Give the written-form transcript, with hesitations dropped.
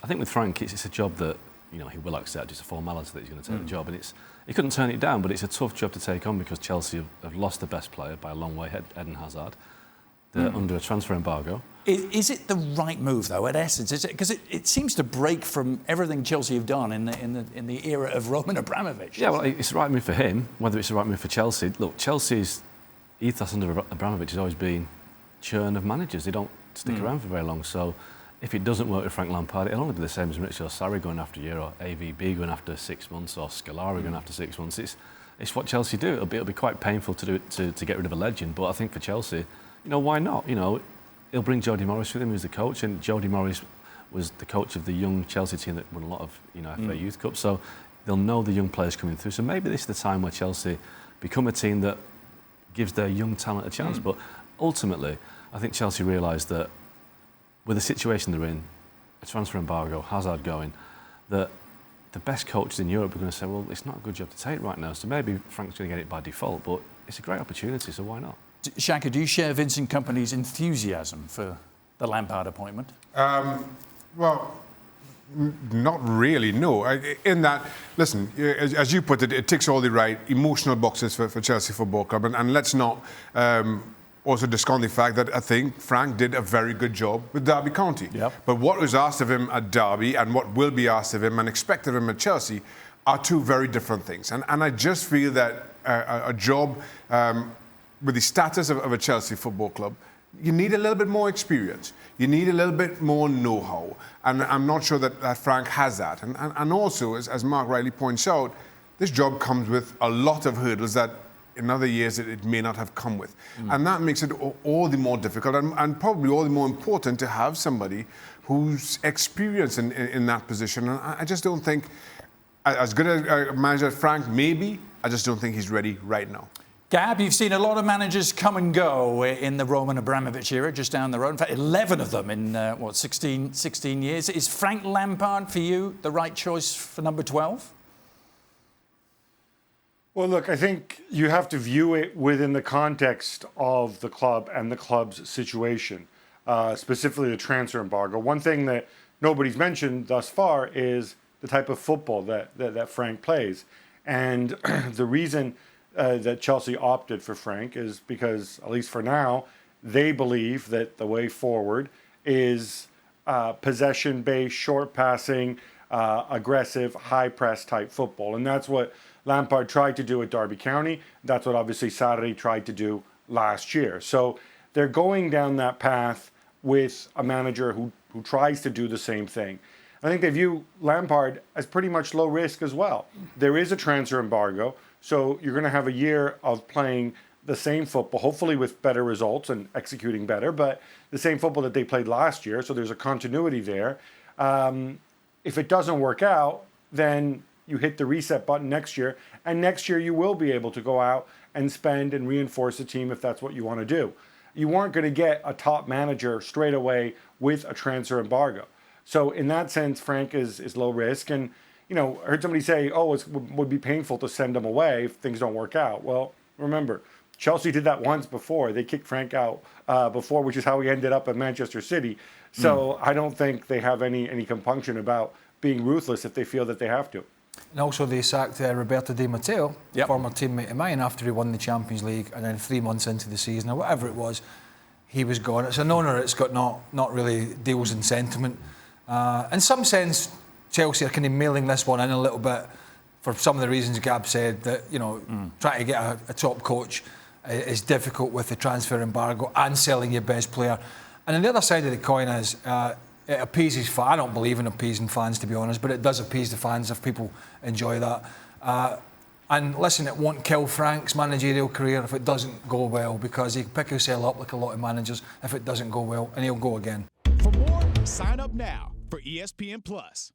I think with Frank, it's a job that he will accept. It's a formality that he's going to take the job, and he couldn't turn it down. But it's a tough job to take on because Chelsea have lost the best player by a long way, Eden Hazard. They're under a transfer embargo. Is it the right move, though, at essence? Is it because it seems to break from everything Chelsea have done in the era of Roman Abramovich? Yeah, well, it's the right move for him. Whether it's the right move for Chelsea, look, Chelsea's ethos under Abramovich has always been churn of managers. They don't stick around for very long. So if it doesn't work with Frank Lampard, it'll only be the same as Maurizio Sarri going after a year, or AVB going after 6 months, or Scolari going after 6 months. It's what Chelsea do. It'll be quite painful to do it to get rid of a legend. But I think for Chelsea, why not? He'll bring Jody Morris with him, who's the coach, and Jody Morris was the coach of the young Chelsea team that won a lot of FA Youth Cup. So they'll know the young players coming through. So maybe this is the time where Chelsea become a team that gives their young talent a chance. But ultimately, I think Chelsea realised that with the situation they're in, a transfer embargo, Hazard going, that the best coaches in Europe are going to say, well, it's not a good job to take right now. So maybe Frank's going to get it by default, but it's a great opportunity, so why not? Shaka, do you share Vincent Kompany's enthusiasm for the Lampard appointment? Well, not really, no. In that, listen, as you put it, it ticks all the right emotional boxes for Chelsea Football Club. And let's not also discount the fact that I think Frank did a very good job with Derby County. Yep. But what was asked of him at Derby and what will be asked of him and expected of him at Chelsea are two very different things. And I just feel that a job with the status of a Chelsea Football Club, you need a little bit more experience. You need a little bit more know-how. And I'm not sure that Frank has that. And also, as Mark rightly points out, this job comes with a lot of hurdles that in other years it may not have come with. And that makes it all the more difficult and probably all the more important to have somebody who's experienced in that position. And I just don't think, as good a manager as Frank may be, I just don't think he's ready right now. Gab, you've seen a lot of managers come and go in the Roman Abramovich era, just down the road. In fact, 11 of them in, 16 years. Is Frank Lampard, for you, the right choice for number 12? Well, look, I think you have to view it within the context of the club and the club's situation, specifically the transfer embargo. One thing that nobody's mentioned thus far is the type of football that Frank plays. And the reason that Chelsea opted for Frank is because, at least for now, they believe that the way forward is possession-based, short passing, aggressive, high-press type football. And that's what Lampard tried to do at Derby County. That's what obviously Sarri tried to do last year. So they're going down that path with a manager who tries to do the same thing. I think they view Lampard as pretty much low risk as well. There is a transfer embargo, so you're going to have a year of playing the same football, hopefully with better results and executing better, but the same football that they played last year, so there's a continuity there. If it doesn't work out, then you hit the reset button next year, and next year you will be able to go out and spend and reinforce the team if that's what you want to do. You weren't going to get a top manager straight away with a transfer embargo. So in that sense, Frank is low risk. And, I heard somebody say, it would be painful to send him away if things don't work out. Well, remember, Chelsea did that once before. They kicked Frank out before, which is how he ended up at Manchester City. So I don't think they have any compunction about being ruthless if they feel that they have to. And also they sacked Roberto Di Matteo, former teammate of mine, after he won the Champions League, and then 3 months into the season, or whatever it was, he was gone. It's an owner that's got not really deals in sentiment. In some sense, Chelsea are kind of mailing this one in a little bit for some of the reasons Gab said, that, trying to get a top coach is difficult with the transfer embargo and selling your best player. And on the other side of the coin is, it appeases fans. I don't believe in appeasing fans, to be honest, but it does appease the fans if people enjoy that. And listen, it won't kill Frank's managerial career if it doesn't go well, because he can pick himself up like a lot of managers if it doesn't go well, and he'll go again. For more, sign up now for ESPN Plus.